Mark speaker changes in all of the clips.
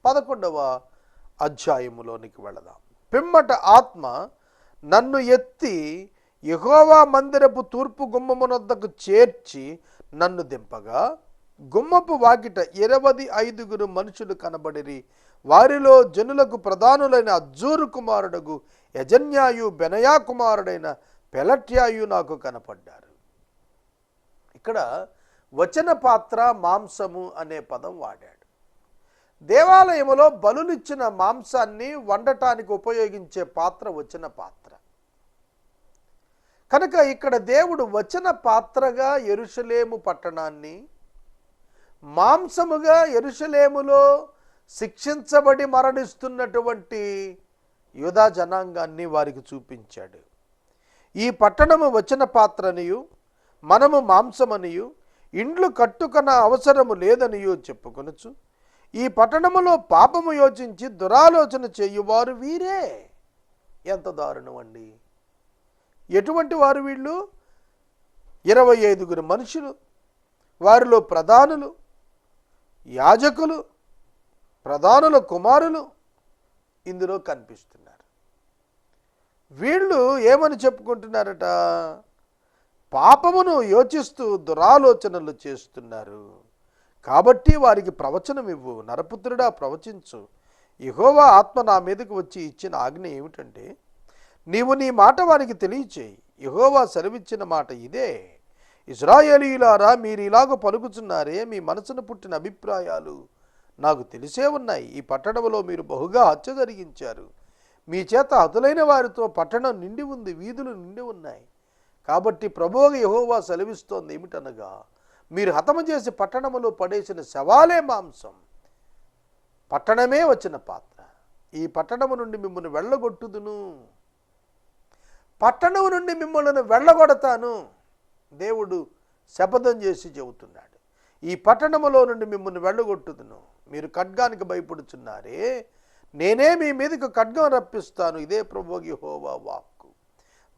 Speaker 1: 11వ అధ్యాయములోనికి వెళదాం. పిమ్మట ఆత్మ నన్ను ఎత్తి యెహోవా మందిరపు తూర్పు గుమ్మమునొద్దకు చేర్చి నన్ను దింపగా గుమ్మపు వాకిట 25 మనుషులు కనబడిరి. వారిలో జనులకు ప్రధానులైన అజ్జూరు కుమారుడగు యజన్యాయు, బెనయా కుమారుడైన పెలట్యాయు నాకు కనపడ్డారు. ఇక్కడ వచన పాత్ర, మాంసము అనే పదం వాడాడు. దేవాలయములో బలులిచ్చిన మాంసాన్ని వండటానికి ఉపయోగించే పాత్ర వచన పాత్ర కనుక ఇక్కడ దేవుడు వచన పాత్రగా యెరూషలేము పట్టణాన్ని, మాంసముగా యెరూషలేములో శిక్షించబడి మరణిస్తున్నటువంటి యూదా జనాంగాన్ని వారికి చూపించాడు. ఈ పట్టణము వచన పాత్రనియు మనము మాంసమనియు ఇండ్లు కట్టుకొన అవసరము లేదనియు చెప్పుకొనొచ్చు. ఈ పట్టణములో పాపము యోచించి దురాలోచన చేయువారు వీరే. ఎంత దారుణం అండి! ఎటువంటి వారు వీళ్ళు? 25 మనుషులు, వారిలో ప్రధానులు, యాజకులు, ప్రధానుల కుమారులు ఇందులో కనిపిస్తున్నారు. వీళ్ళు ఏమని చెప్పుకుంటున్నారట? పాపమును యోచిస్తూ దురాలోచనలు చేస్తున్నారు. కాబట్టి వారికి ప్రవచనం ఇవ్వు, నరపుత్రుడా ప్రవచించు. యెహోవా ఆత్మ నా మీదకు వచ్చి ఇచ్చిన ఆజ్ఞ ఏమిటంటే, నీవు నీ మాట వారికి తెలియచేయి. యెహోవా సెలవిచ్చిన మాట ఇదే: ఇశ్రాయేలీయులారా, మీరు ఇలాగ పలుకుచున్నారే, మీ మనసును పుట్టిన అభిప్రాయాలు నాకు తెలిసే ఉన్నాయి. ఈ పట్టణంలో మీరు బహుగా హత్య జరిగించారు. మీ చేత హతులైన వారితో పట్టణం నిండి ఉంది, వీధులు నిండి ఉన్నాయి. కాబట్టి ప్రభువు యెహోవా సెలవిస్తోంది ఏమిటనగా, మీరు హతము చేసి పట్టణములో పడేసిన శవాలే మాంసం, పట్టణమే వచ్చిన పాత్ర. ఈ పట్టణము నుండి మిమ్మల్ని వెళ్ళగొట్టుదును, పట్టణము నుండి మిమ్మల్ని వెళ్ళగొడతాను. దేవుడు శపథం చేసి చెబుతున్నాడు, ఈ పట్టణములో నుండి మిమ్మల్ని వెళ్ళగొట్టుదును. మీరు ఖడ్గానికి భయపడుచున్నారే, నేనే మీ మీదకు ఖడ్గం రప్పిస్తాను. ఇదే ప్రభువు యెహోవా వాక్కు.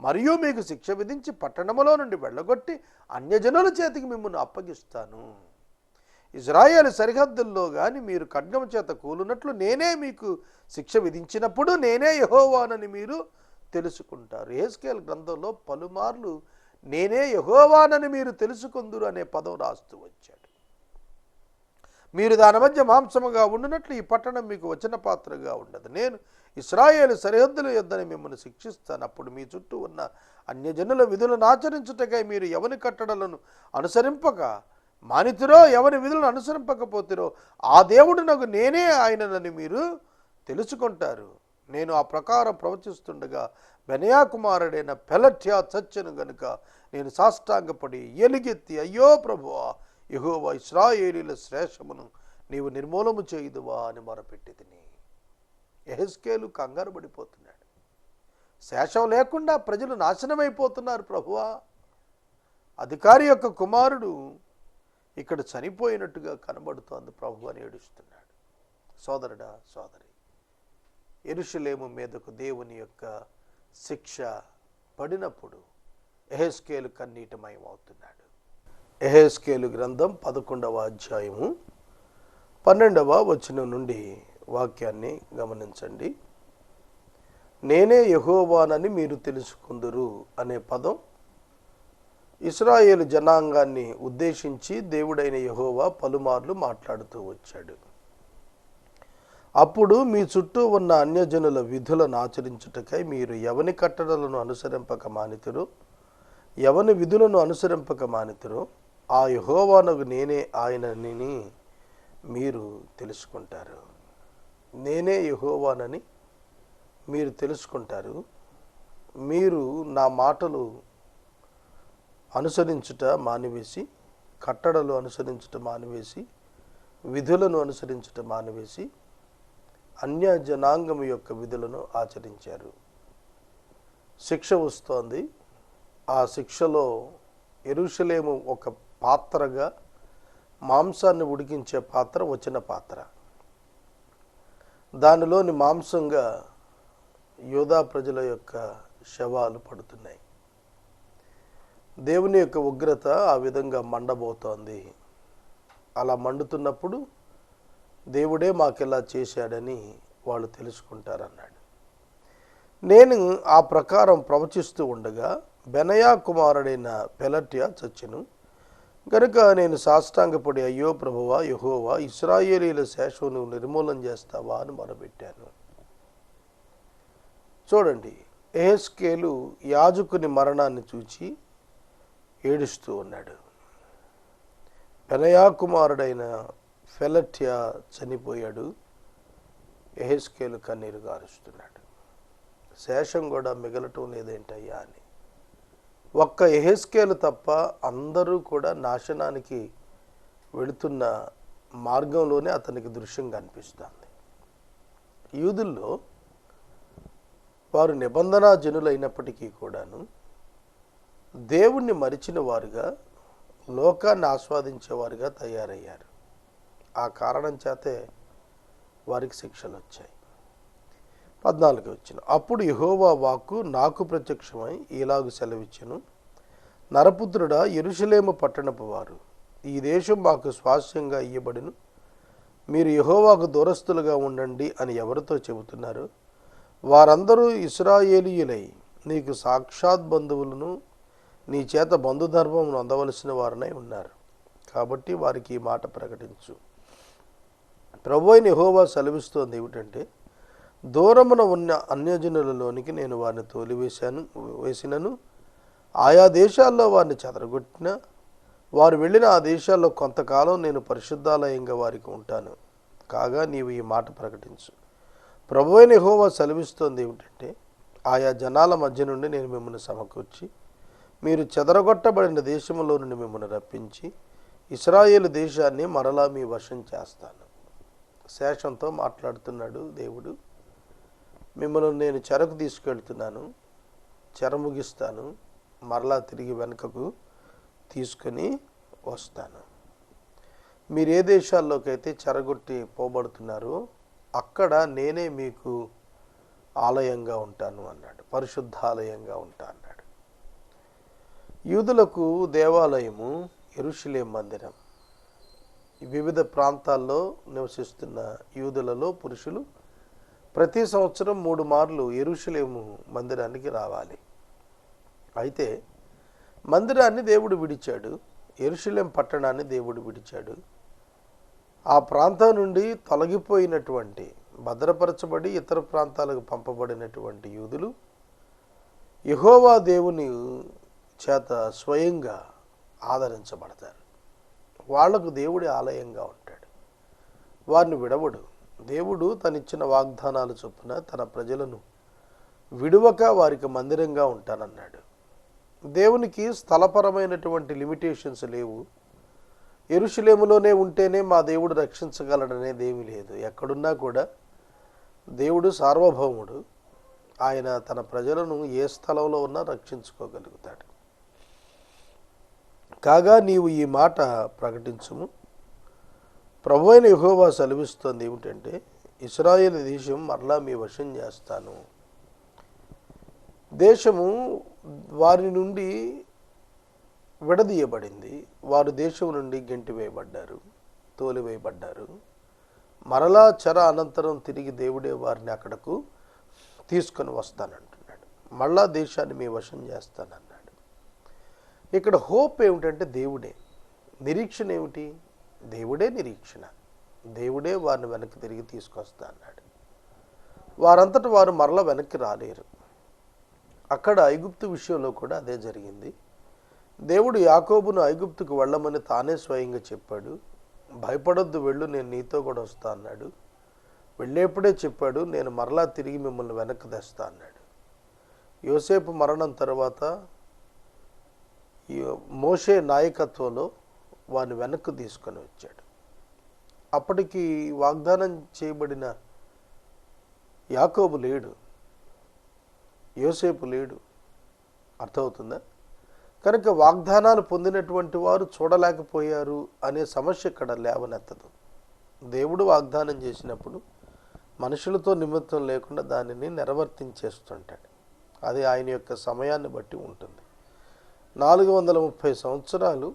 Speaker 1: మరియు మీకు శిక్ష విధించి పట్టణములో నుండి వెళ్ళగొట్టి అన్యజనుల చేతికి మిమ్మల్ని అప్పగిస్తాను. ఇజ్రాయేలు సరిహద్దుల్లో కానీ మీరు ఖడ్గం చేత కూలునట్లు నేనే మీకు శిక్ష విధించినప్పుడు నేనే యెహోవానని మీరు తెలుసుకుంటారు. యెహెజ్కేలు గ్రంథంలో పలుమార్లు నేనే యెహోవానని మీరు తెలుసుకుందురు అనే పదం రాస్తూ వచ్చాడు. మీరు దాని మధ్య మాంసముగా ఉండునట్లు ఈ పట్టణం మీకు వచన పాత్రగా ఉండదు. నేను ఇశ్రాయేలు సరిహద్దుల యొద్దనే మిమ్మల్ని శిక్షిస్తాను. అప్పుడు మీ చుట్టూ ఉన్న అన్యజనుల విధులను ఆచరించుటకై మీరు ఎవని కట్టడలను అనుసరింపక మానితిరో, ఎవరి విధులను అనుసరింపకపోతిరో ఆ దేవుడు నాకు నేనే ఆయననని మీరు తెలుసుకుంటారు. నేను ఆ ప్రకారం ప్రవచిస్తుండగా బెనయా కుమారుడైన పెలట్యా చచ్చెను గనుక నేను సాష్టాంగపడి ఎలుగెత్తి, అయ్యో ప్రభువా యెహోవా, ఇశ్రాయేలీయుల శేషమును నీవు నిర్మూలము చేయుదువా అని మొరపెట్టి తిని. యెహెజ్కేలు కంగారు పడిపోతున్నాడు. శేషం లేకుండా ప్రజలు నాశనమైపోతున్నారు ప్రభువా. అధికారి యొక్క కుమారుడు ఇక్కడ చనిపోయినట్టుగా కనబడుతోంది ప్రభు అని ఏడుస్తున్నాడు. సోదరుడా, సోదరి, యెరూషలేము మీదకు దేవుని యొక్క శిక్ష పడినప్పుడు యెహెజ్కేలు కన్నీటిమయమవుతున్నాడు. యెహెజ్కేలు గ్రంథం 11వ అధ్యాయము 12వ వచనం నుండి వాక్యాన్ని గమనించండి. నేనే యెహోవానని మీరు తెలుసుకుందురు అనే పదం ఇశ్రాయేలు జనాంగాన్ని ఉద్దేశించి దేవుడైన యెహోవా పలుమార్లు మాట్లాడుతూ వచ్చాడు. అప్పుడు మీ చుట్టూ ఉన్న అన్యజనుల విధులను ఆచరించుటకై మీరు ఎవని కట్టడలను అనుసరింపక మానితురో, ఎవని విధులను అనుసరింపక మానితురో ఆ యెహోవానగు నేనే ఆయనని మీరు తెలుసుకుంటారు. నేనే యెహోవానని మీరు తెలుసుకుంటారు. మీరు నా మాటలు అనుసరించుట మానివేసి, కట్టడలు అనుసరించుట మానివేసి, విధులను అనుసరించుట మానివేసి అన్య జనాంగము యొక్క విధులను ఆచరించారు. శిక్ష వస్తోంది. ఆ శిక్షలో యెరూషలేము ఒక పాత్రగా, మాంసాన్ని ఉడికించే పాత్ర వచన పాత్ర. దానిలోని మాంసంగా యూదా ప్రజల యొక్క శవాలు పడుతున్నాయి. దేవుని యొక్క ఉగ్రత ఆ విధంగా మండబోతోంది. అలా మండుతున్నప్పుడు దేవుడే మాకెలా చేశాడని వాళ్ళు తెలుసుకుంటారన్నాడు. నేను ఆ ప్రకారం ప్రవచిస్తూ ఉండగా బెనయా కుమారుడైన పెలట్య చచ్చెను. గనుక నేను సాష్టాంగపడి, అయ్యో ప్రభువా యెహోవా, ఇశ్రాయేలీయుల శేషం నువ్వు నిర్మూలన చేస్తావా అని మొరపెట్టాను. చూడండి, యెహెజ్కేలు యాజకుని మరణాన్ని చూచి ఏడుస్తూ ఉన్నాడు. బెనయా కుమారుడైన పెలట్య చనిపోయాడు. యెహెజ్కేలు కన్నీరు గారుస్తున్నాడు. శేషం కూడా మిగలటం లేదేంటయ్యా అని. ఒక్క యెహెజ్కేలు తప్ప అందరూ కూడా నాశనానికి వెళుతున్న మార్గంలోనే అతనికి దృశ్యం కనిపిస్తుంది. యూదుల్లో వారు నిబంధనా జనులైనప్పటికీ కూడాను దేవుణ్ణి మరిచిన వారుగా, లోకాన్ని ఆస్వాదించేవారుగా తయారయ్యారు. ఆ కారణం చేతే వారికి శిక్షలు వచ్చాయి. 14 వచ్చిన, అప్పుడు యెహోవా వాక్కు నాకు ప్రత్యక్షమై ఇలాగు సెలవిచ్చెను, నరపుత్రుడా, యెరూషలేము పట్టణపు వారు ఈ దేశం మాకు స్వాస్యంగా ఇయ్యబడిను, మీరు యెహోవాకు దూరస్తులుగా ఉండండి అని ఎవరితో చెబుతున్నారు? వారందరూ ఇశ్రాయేలీయులై నీకు సాక్షాత్ బంధువులను, నీ చేత బంధుధర్మం అందవలసిన వారనై ఉన్నారు. కాబట్టి వారికి ఈ మాట ప్రకటించు. ప్రభువైన యెహోవా సెలవిస్తోంది ఏమిటంటే, దూరమున ఉన్న అన్యజనులలోనికి నేను వారిని వేసినను, ఆయా దేశాల్లో వారిని చెదరగొట్టిన, వారు వెళ్ళిన ఆ దేశాల్లో కొంతకాలం నేను పరిశుద్ధాలయంగా వారికి ఉంటాను. కాగా నీవు ఈ మాట ప్రకటించు. ప్రభువైన యెహోవా సెలవిస్తోంది ఏమిటంటే, ఆయా జనాల మధ్య నుండి నేను మిమ్మల్ని సమకూర్చి, మీరు చెదరగొట్టబడిన దేశంలో నుండి మిమ్మల్ని రప్పించి, ఇశ్రాయేలు దేశాన్ని మరలా మీ వశం చేస్తాను. శేషంతో మాట్లాడుతున్నాడు దేవుడు. మిమ్మల్ని నేను చెరకు తీసుకెళ్తున్నాను, చెర ముగిస్తాను, మరలా తిరిగి వెనుకకు తీసుకొని వస్తాను. మీరు ఏ దేశాల్లోకైతే చెరగొట్టి పోబడుతున్నారో అక్కడ నేనే మీకు ఆలయంగా ఉంటాను అన్నాడు, పరిశుద్ధాలయంగా ఉంటా అన్నాడు. యూదులకు దేవాలయము యెరూషలేం మందిరం. వివిధ ప్రాంతాల్లో నివసిస్తున్న యూదులలో పురుషులు ప్రతి సంవత్సరం 3 మార్లు యెరూషలేము మందిరానికి రావాలి. అయితే మందిరాన్ని దేవుడు విడిచాడు, యెరూషలేం పట్టణాన్ని దేవుడు విడిచాడు. ఆ ప్రాంతం నుండి తొలగిపోయినటువంటి, భద్రపరచబడి ఇతర ప్రాంతాలకు పంపబడినటువంటి యూదులు యెహోవా దేవుని చేత స్వయంగా ఆదరించబడతారు. వాళ్లకు దేవుడి ఆలయంగా ఉంటాడు, వారిని విడవడు. దేవుడు తనిచ్చిన వాగ్దానాలు చొప్పున తన ప్రజలను విడువక వారికి మందిరంగా ఉంటానన్నాడు. దేవునికి స్థలపరమైనటువంటి లిమిటేషన్స్ లేవు. యెరూషలేములోనే ఉంటేనే మా దేవుడు రక్షించగలడనేది ఏమీ లేదు. ఎక్కడున్నా కూడా దేవుడు సార్వభౌముడు. ఆయన తన ప్రజలను ఏ స్థలంలో ఉన్నా రక్షించుకోగలుగుతాడు. కాగా నీవు ఈ మాట ప్రకటించుము. ప్రభువైన యెహోవా సెలవిస్తోంది ఏమిటంటే, ఇశ్రాయేలు దేశం మరలా మీ వశం చేస్తాను. దేశము వారి నుండి విడదీయబడింది. వారు దేశం నుండి గెంటివేయబడ్డారు, తోలివేయబడ్డారు. మరలా చెర అనంతరం తిరిగి దేవుడే వారిని అక్కడకు తీసుకొని వస్తానంటున్నాడు. మళ్ళా దేశాన్ని మీ వశం చేస్తానన్నాడు. ఇక్కడ హోప్ ఏమిటంటే దేవుడే. నిరీక్షణ ఏమిటి? దేవుడే నిరీక్షణ. దేవుడే వారిని వెనక్కి తిరిగి తీసుకొస్తా అన్నాడు. వారంతట వారు మరలా వెనక్కి రాలేరు. అక్కడ ఐగుప్తు విషయంలో కూడా అదే జరిగింది. దేవుడు యాకోబును ఐగుప్తుకు వెళ్ళమని తానే స్వయంగా చెప్పాడు. భయపడొద్దు, వెళ్ళు, నేను నీతో కూడా వస్తా అన్నాడు. వెళ్ళేప్పుడే చెప్పాడు, నేను మరలా తిరిగి మిమ్మల్ని వెనక్కి తెస్తా అన్నాడు. యోసేపు మరణం తర్వాత మోషే నాయకత్వంలో వారిని వెనక్కు తీసుకొని వచ్చాడు. అప్పటికి వాగ్దానం చేయబడిన యాకోబు లేడు, యోసేపు లేడు. అర్థమవుతుందా? కనుక వాగ్దానాలు పొందినటువంటి వారు చూడలేకపోయారు అనే సమస్య ఇక్కడ లేవనెత్తదు. దేవుడు వాగ్దానం చేసినప్పుడు మనుషులతో నిమిత్తం లేకుండా దానిని నెరవర్తించేస్తుంటాడు. అది ఆయన యొక్క సమయాన్ని బట్టి ఉంటుంది. 430 సంవత్సరాలు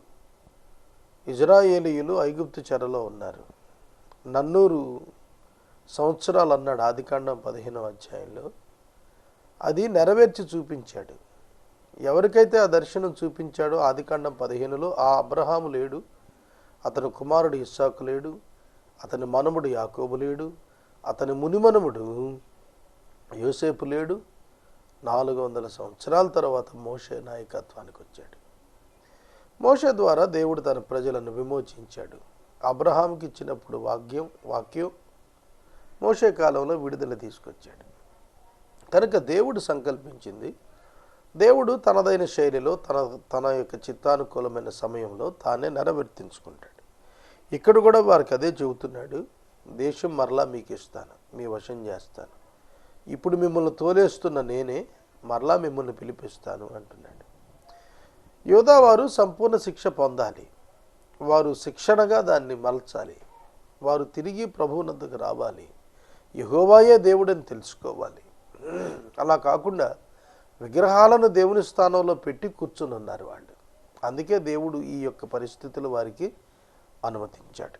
Speaker 1: ఇజ్రాయేలీయులు ఐగుప్తు చెరలో ఉన్నారు. నన్నూరు సంవత్సరాలు అన్నాడు ఆదికాండం 15వ అధ్యాయంలో. అది నెరవేర్చి చూపించాడు. ఎవరికైతే ఆ దర్శనం చూపించాడో ఆదికాండం 15లో ఆ అబ్రహాము లేడు, అతని కుమారుడు ఇస్సాకు లేడు, అతని మనుమడు యాకోబు లేడు, అతని మునిమనుముడు యోసేపు లేడు. 400 సంవత్సరాల తర్వాత మోషే నాయకత్వానికి వచ్చాడు. మోషే ద్వారా దేవుడు తన ప్రజలను విమోచించాడు. అబ్రహాంకి ఇచ్చినప్పుడు వాక్యం మోషే కాలంలో విడుదల తీసుకొచ్చాడు. కనుక దేవుడు సంకల్పించింది దేవుడు తనదైన శైలిలో తన యొక్క చిత్తానుకూలమైన సమయంలో తానే నెరవేర్తించుకుంటాడు. ఇక్కడ కూడా వారికి అదే చెబుతున్నాడు, దేశం మరలా మీకు ఇస్తాను, మీ వశం చేస్తాను, ఇప్పుడు మిమ్మల్ని తోలేస్తున్న నేనే మరలా మిమ్మల్ని పిలిపిస్తాను అంటున్నాడు. యోధావారు సంపూర్ణ శిక్ష పొందాలి, వారు శిక్షణగా దాన్ని మలచాలి, వారు తిరిగి ప్రభువునందుకు రావాలి, యెహోవాయే దేవుడని తెలుసుకోవాలి. అలా కాకుండా విగ్రహాలను దేవుని స్థానంలో పెట్టి కూర్చుని ఉన్నారు వాళ్ళు. అందుకే దేవుడు ఈ యొక్క పరిస్థితులు వారికి అనుమతించాడు.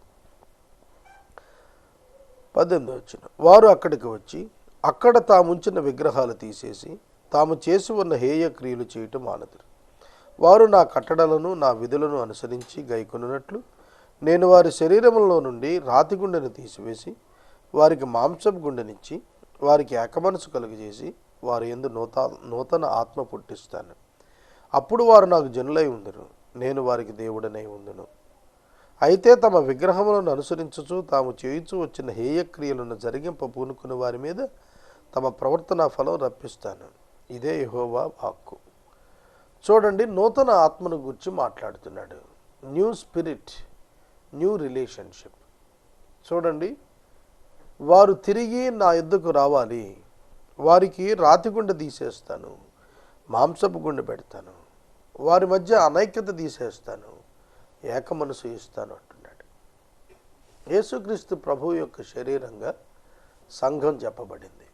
Speaker 1: 18వ వచనం, వారు అక్కడికి వచ్చి అక్కడ తాముంచిన విగ్రహాలు తీసేసి తాము చేసి ఉన్న హేయ క్రియలు చేయటం మానదురు. వారు నా కట్టడలను నా విధులను అనుసరించి గైకొనున్నట్లు నేను వారి శరీరములో నుండి రాతి గుండెను తీసివేసి వారికి మాంసపు గుండెనిచ్చి వారికి ఏకమనసు కలుగజేసి వారి యందు నూతన ఆత్మ పుట్టిస్తాను. అప్పుడు వారు నాకు జనులై ఉందురు, నేను వారికి దేవుడనై ఉందును. అయితే తమ విగ్రహములను అనుసరించుచు తాము చేయుచు వచ్చిన హేయక్రియలను జరిగింప పూనుకున్న వారి మీద తమ ప్రవర్తన ఫలం రప్పిస్తాను. ఇదే యెహోవా వాక్కు. చూడండి, నూతన ఆత్మను గురించి మాట్లాడుతున్నాడు. New spirit, new relationship. చూడండి, వారు తిరిగి నా యొద్దకు రావాలి, వారికి రాతి గుండె తీసేస్తాను, మాంసపు గుండె పెడతాను, వారి మధ్య అనైక్యత తీసేస్తాను, ఏక మనసు ఇస్తాను అంటున్నాడు. యేసుక్రీస్తు ప్రభువు యొక్క శరీరంగా సంఘం చెప్పబడింది.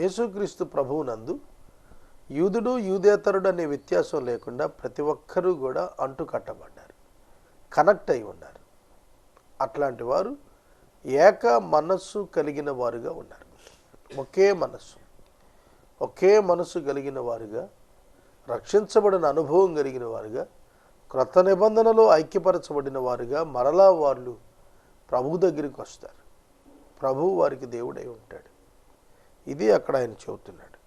Speaker 1: యేసుక్రీస్తు ప్రభువునందు యూదుడు యూదేతరుడు అనే వ్యత్యాసం లేకుండా ప్రతి ఒక్కరూ కూడా అంటు కట్టబడ్డారు, కనెక్ట్ అయి ఉన్నారు. అట్లాంటి వారు ఏక మనస్సు కలిగిన వారుగా ఉన్నారు. ఒకే మనస్సు కలిగిన వారుగా, రక్షించబడిన అనుభవం కలిగిన వారుగా, క్రొత్త నిబంధనలో ఐక్యపరచబడిన వారుగా మరలా వాళ్ళు ప్రభువు దగ్గరికి వస్తారు. ప్రభువు వారికి దేవుడై ఉంటాడు. ఇది అక్కడ ఆయన చెబుతున్నాడు.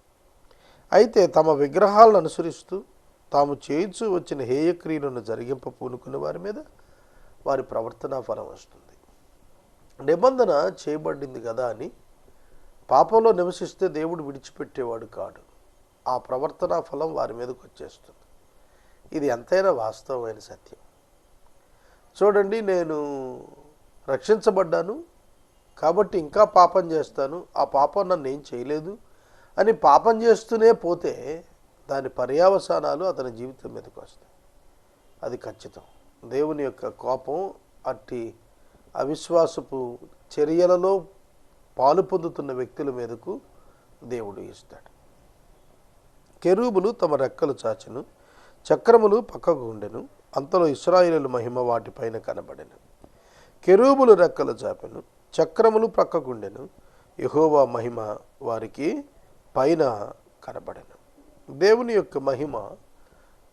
Speaker 1: అయితే తమ విగ్రహాలను అనుసరిస్తూ తాము చేయించు వచ్చిన హేయక్రియలను జరిగింప పూనుకున్న వారి మీద వారి ప్రవర్తన ఫలం వస్తుంది. నిబంధన చేయబడింది కదా అని పాపంలో నివసిస్తే దేవుడు విడిచిపెట్టేవాడు కాడు. ఆ ప్రవర్తన ఫలం వారి మీదకి వచ్చేస్తుంది. ఇది ఎంతైనా వాస్తవమైన సత్యం. చూడండి, నేను రక్షించబడ్డాను కాబట్టి ఇంకా పాపం చేస్తాను, ఆ పాపం నన్ను ఏం చేయలేదు అని పాపం చేస్తూనే పోతే దాని పర్యవసానాలు అతని జీవితం మీదకి వస్తాయి. అది ఖచ్చితం. దేవుని యొక్క కోపం అట్టి అవిశ్వాసపు చర్యలలో పాలు పొందుతున్న వ్యక్తుల మీదకు దేవుడు ఇస్తాడు. కెరూబులు తమ రెక్కలు చాచెను, చక్రములు పక్కకు ఉండెను, అంతలో ఇశ్రాయేలు మహిమ వాటిపైన కనబడెను. కెరూబులు రెక్కలు చాపెను, చక్రములు ప్రక్కకుండెను, యెహోవా మహిమ వారికి పైన కనబడెను. దేవుని యొక్క మహిమ,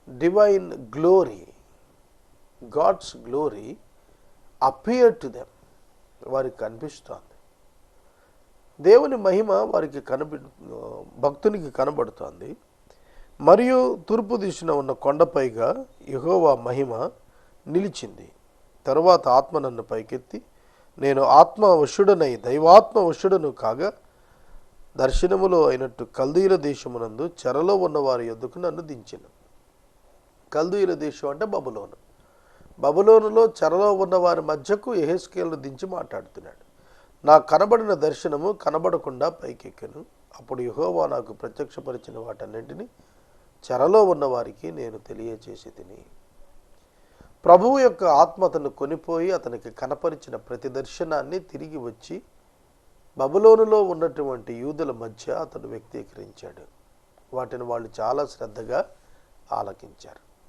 Speaker 1: divine glory, God's glory appear to them, వారికి కనిపిస్తోంది. దేవుని మహిమ వారికి భక్తునికి కనబడుతోంది. మరియు తూర్పు దిశన ఉన్న కొండపైగా యెహోవా మహిమ నిలిచింది. తరువాత ఆత్మ నన్ను పైకెత్తి నేను ఆత్మవశుడనై దైవాత్మ వశుడను కాగా దర్శనములో అయినట్టు కల్దీయుల దేశమునందు చెరలో ఉన్న వారి యొద్దకు నన్ను దించెను. కల్దీయుల దేశం అంటే బబులోను. బబులోనులో చెరలో ఉన్న వారి మధ్యకు యెహెజ్కేలును దించి మాట్లాడుతున్నాడు. నాకు కనబడిన దర్శనము కనబడకుండా పైకెక్కెను. అప్పుడు యెహోవా నాకు ప్రత్యక్షపరిచిన వాటన్నింటినీ చెరలో ఉన్న వారికి నేను తెలియచేసి తిని. ప్రభువు యొక్క ఆత్మ అతను కొనిపోయి అతనికి కనపరిచిన ప్రతి దర్శనాన్ని తిరిగి వచ్చి బబులోనులో ఉన్నటువంటి యూదుల మధ్య అతను వ్యక్తీకరించాడు. వాటిని వాళ్ళు చాలా శ్రద్ధగా ఆలకించారు.